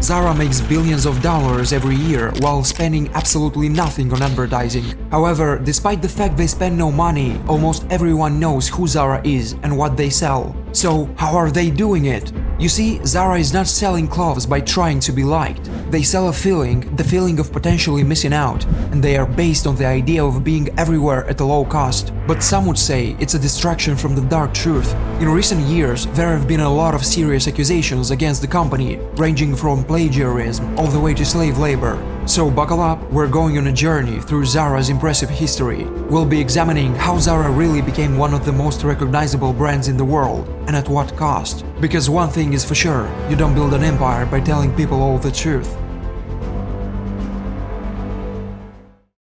Zara makes billions of dollars every year while spending absolutely nothing on advertising. However, despite the fact they spend no money, almost everyone knows who Zara is and what they sell. So, how are they doing it? You see, Zara is not selling clothes by trying to be liked. They sell a feeling, the feeling of potentially missing out, and they are based on the idea of being everywhere at a low cost. But some would say it's a distraction from the dark truth. In recent years, there have been a lot of serious accusations against the company, ranging from plagiarism all the way to slave labor. So buckle up, we're going on a journey through Zara's impressive history. We'll be examining how Zara really became one of the most recognizable brands in the world, and at what cost. Because one thing is for sure, you don't build an empire by telling people all the truth.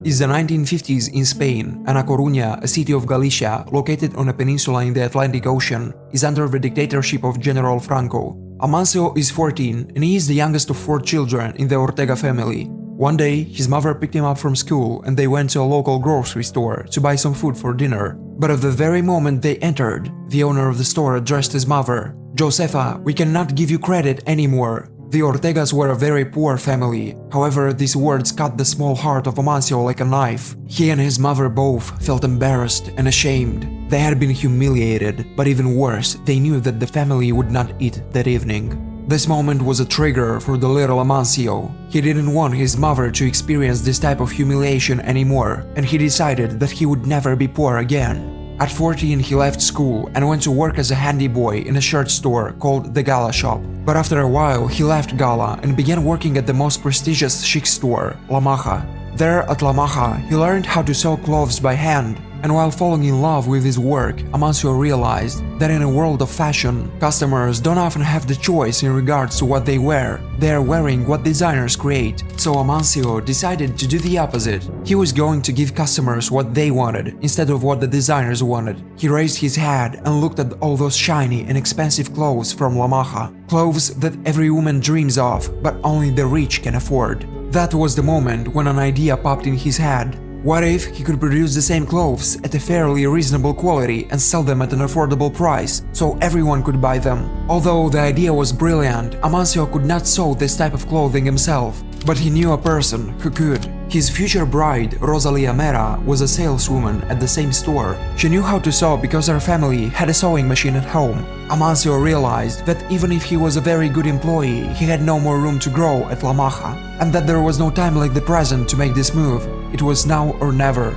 It's the 1950s in Spain, and A Coruña, a city of Galicia located on a peninsula in the Atlantic Ocean, is under the dictatorship of General Franco. Amancio is 14 and he is the youngest of 4 children in the Ortega family. One day, his mother picked him up from school and they went to a local grocery store to buy some food for dinner. But at the very moment they entered, the owner of the store addressed his mother. "Josefa, we cannot give you credit anymore." The Ortegas were a very poor family. However, these words cut the small heart of Amancio like a knife. He and his mother both felt embarrassed and ashamed. They had been humiliated, but even worse, they knew that the family would not eat that evening. This moment was a trigger for the little Amancio. He didn't want his mother to experience this type of humiliation anymore, and he decided that he would never be poor again. At 14, he left school and went to work as a handy boy in a shirt store called the Gala shop. But after a while, he left Gala and began working at the most prestigious chic store, La Maja. There at La Maja, he learned how to sew clothes by hand. And while falling in love with his work, Amancio realized that in a world of fashion, customers don't often have the choice in regards to what they wear. They are wearing what designers create. So Amancio decided to do the opposite. He was going to give customers what they wanted instead of what the designers wanted. He raised his head and looked at all those shiny and expensive clothes from La Maja. Clothes that every woman dreams of, but only the rich can afford. That was the moment when an idea popped in his head. What if he could produce the same clothes at a fairly reasonable quality and sell them at an affordable price, so everyone could buy them? Although the idea was brilliant, Amancio could not sew this type of clothing himself, but he knew a person who could. His future bride, Rosalia Mera, was a saleswoman at the same store. She knew how to sew because her family had a sewing machine at home. Amancio realized that even if he was a very good employee, he had no more room to grow at La Maja, and that there was no time like the present to make this move. It was now or never.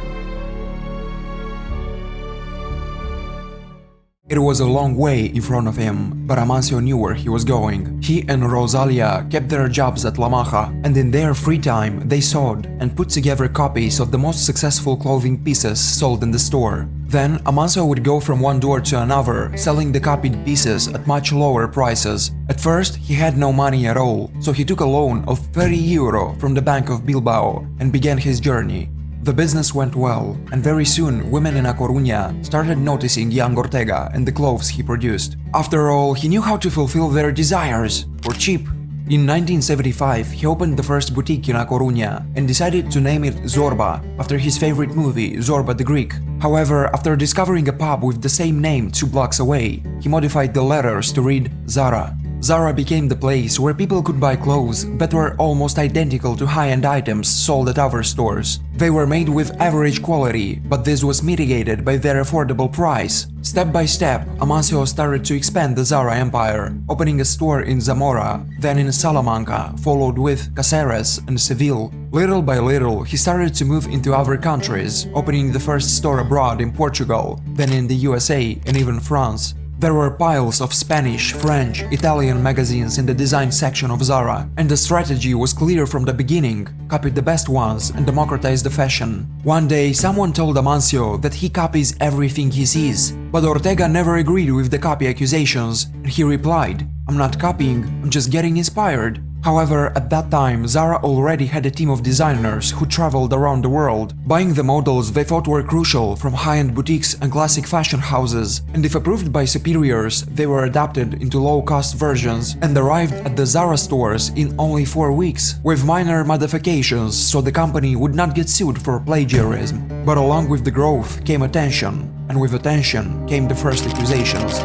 It was a long way in front of him, but Amancio knew where he was going. He and Rosalia kept their jobs at La Maja, and in their free time they sewed and put together copies of the most successful clothing pieces sold in the store. Then Amancio would go from one door to another, selling the copied pieces at much lower prices. At first, he had no money at all, so he took a loan of 30 euro from the Bank of Bilbao and began his journey. The business went well, and very soon women in A Coruña started noticing young Ortega and the clothes he produced. After all, he knew how to fulfill their desires, for cheap. In 1975, he opened the first boutique in A Coruña and decided to name it Zorba, after his favorite movie, Zorba the Greek. However, after discovering a pub with the same name 2 blocks away, he modified the letters to read Zara. Zara became the place where people could buy clothes that were almost identical to high-end items sold at other stores. They were made with average quality, but this was mitigated by their affordable price. Step by step, Amancio started to expand the Zara empire, opening a store in Zamora, then in Salamanca, followed with Caceres and Seville. Little by little, he started to move into other countries, opening the first store abroad in Portugal, then in the USA and even France. There were piles of Spanish, French, Italian magazines in the design section of Zara, and the strategy was clear from the beginning: copy the best ones and democratize the fashion. One day, someone told Amancio that he copies everything he sees, but Ortega never agreed with the copy accusations, and he replied, "I'm not copying, I'm just getting inspired." However, at that time, Zara already had a team of designers who traveled around the world, buying the models they thought were crucial from high-end boutiques and classic fashion houses, and if approved by superiors, they were adapted into low-cost versions and arrived at the Zara stores in only 4 weeks, with minor modifications so the company would not get sued for plagiarism. But along with the growth came attention, and with attention came the first accusations.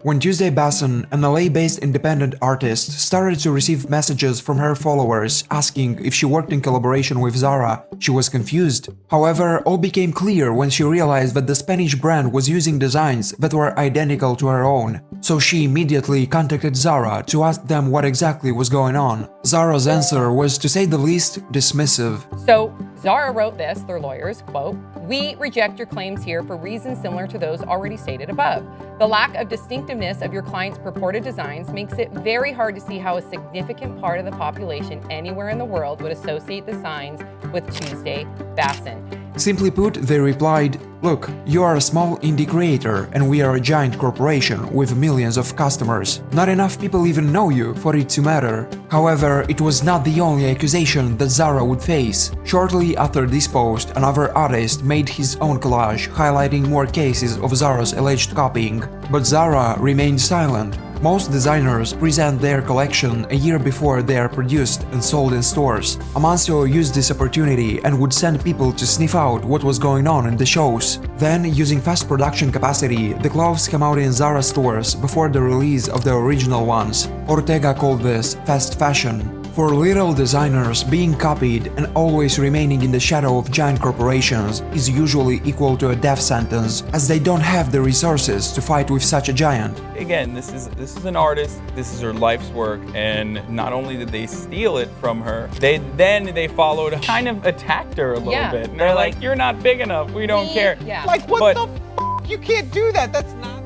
When Tuesday Basson, an LA-based independent artist, started to receive messages from her followers asking if she worked in collaboration with Zara, she was confused. However, all became clear when she realized that the Spanish brand was using designs that were identical to her own. So she immediately contacted Zara to ask them what exactly was going on. Zara's answer was, to say the least, dismissive. So Zara wrote this, their lawyers, quote, "We reject your claims here for reasons similar to those already stated above. The lack of distinctiveness of your client's purported designs makes it very hard to see how a significant part of the population anywhere in the world would associate the signs with Tuesday Basson." Simply put, they replied, "Look, you are a small indie creator and we are a giant corporation with millions of customers. Not enough people even know you for it to matter." However, it was not the only accusation that Zara would face. Shortly after this post, another artist made his own collage highlighting more cases of Zara's alleged copying. But Zara remained silent. Most designers present their collection a year before they are produced and sold in stores. Amancio used this opportunity and would send people to sniff out what was going on in the shows. Then, using fast production capacity, the clothes came out in Zara stores before the release of the original ones. Ortega called this fast fashion. For little designers, being copied and always remaining in the shadow of giant corporations is usually equal to a death sentence, as they don't have the resources to fight with such a giant. Again, this is an artist, this is her life's work, and not only did they steal it from her, they followed, kind of attacked her a little bit. And they're like, "You're not big enough, we don't care." Yeah. Like, what the f***? You can't do that, that's not...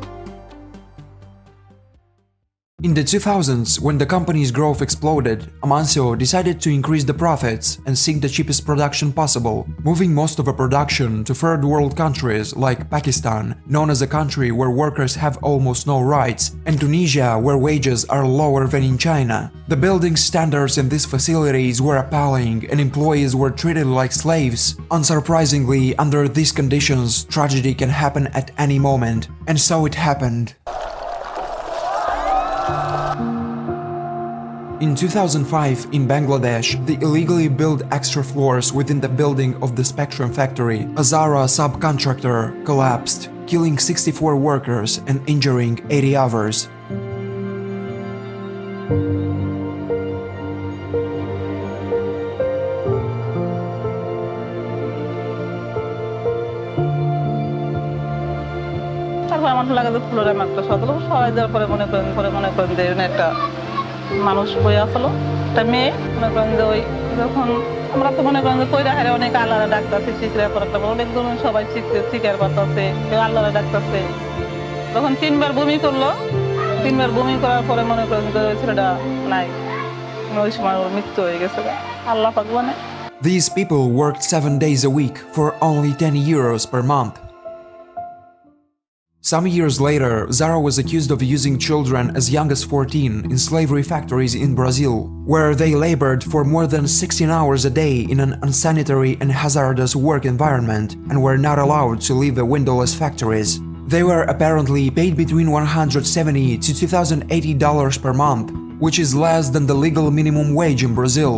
In the 2000s, when the company's growth exploded, Amancio decided to increase the profits and seek the cheapest production possible, moving most of the production to third world countries like Pakistan, known as a country where workers have almost no rights, and Tunisia, where wages are lower than in China. The building standards in these facilities were appalling and employees were treated like slaves. Unsurprisingly, under these conditions, tragedy can happen at any moment, and so it happened. In 2005, in Bangladesh, the illegally built extra floors within the building of the Spectrum factory, a Zara subcontractor, collapsed, killing 64 workers and injuring 80 others. মানুষ বই আসলো একটা মেয়ে মনে করেন যে ওই যখন আমরা তো মনে করেন যে কইরা হারে অনেক আল্লাহর ডাকতাছে শিখরে পর একটা অনেক ধরনের সবাই শিখার পাতাছে কেউ আল্লাহর ডাকতাছে যখন তিনবার বমি করলো তিনবার বমি করার পরে মনে করেন যে ওই ছেলেটা নাই ওই সময় ওর মৃত্যু হয়ে গেছে আল্লাহ পাক জানে These people worked 7 days a week for only 10 euros per month. Some years later, Zara was accused of using children as young as 14 in slavery factories in Brazil, where they labored for more than 16 hours a day in an unsanitary and hazardous work environment and were not allowed to leave the windowless factories. They were apparently paid between $170 to $2,080 per month, which is less than the legal minimum wage in Brazil.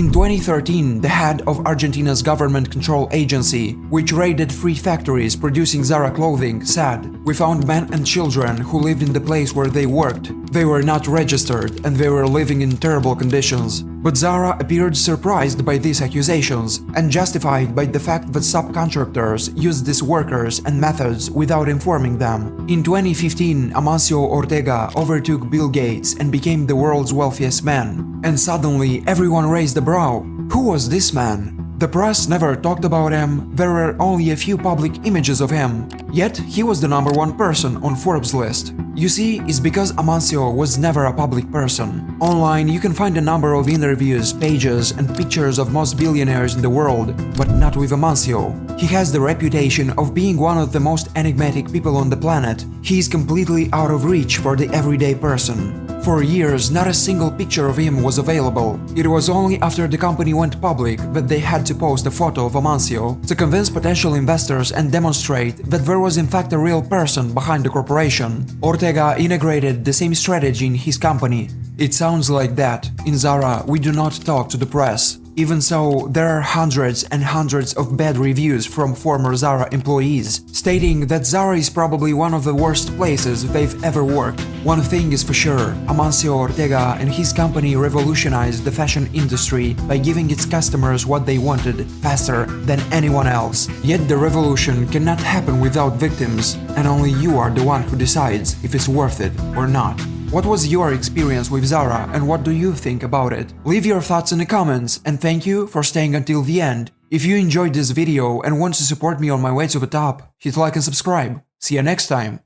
In 2013, the head of Argentina's government control agency, which raided 3 factories producing Zara clothing, said, "We found men and children who lived in the place where they worked. They were not registered and they were living in terrible conditions." But Zara appeared surprised by these accusations and justified by the fact that subcontractors used these workers and methods without informing them. In 2015, Amancio Ortega overtook Bill Gates and became the world's wealthiest man. And suddenly, everyone raised a brow. Who was this man? The press never talked about him, there were only a few public images of him. Yet, he was the #1 person on Forbes' list. You see, it's because Amancio was never a public person. Online, you can find a number of interviews, pages, and pictures of most billionaires in the world, but not with Amancio. He has the reputation of being one of the most enigmatic people on the planet. He is completely out of reach for the everyday person. For years, not a single picture of him was available. It was only after the company went public that they had to post a photo of Amancio to convince potential investors and demonstrate that there was in fact a real person behind the corporation. Ortega integrated the same strategy in his company. It sounds like that. In Zara, we do not talk to the press. Even so, there are hundreds and hundreds of bad reviews from former Zara employees, stating that Zara is probably one of the worst places they've ever worked. One thing is for sure, Amancio Ortega and his company revolutionized the fashion industry by giving its customers what they wanted faster than anyone else. Yet the revolution cannot happen without victims, and only you are the one who decides if it's worth it or not. What was your experience with Zara and what do you think about it? Leave your thoughts in the comments, and thank you for staying until the end. If you enjoyed this video and want to support me on my way to the top, hit like and subscribe. See you next time!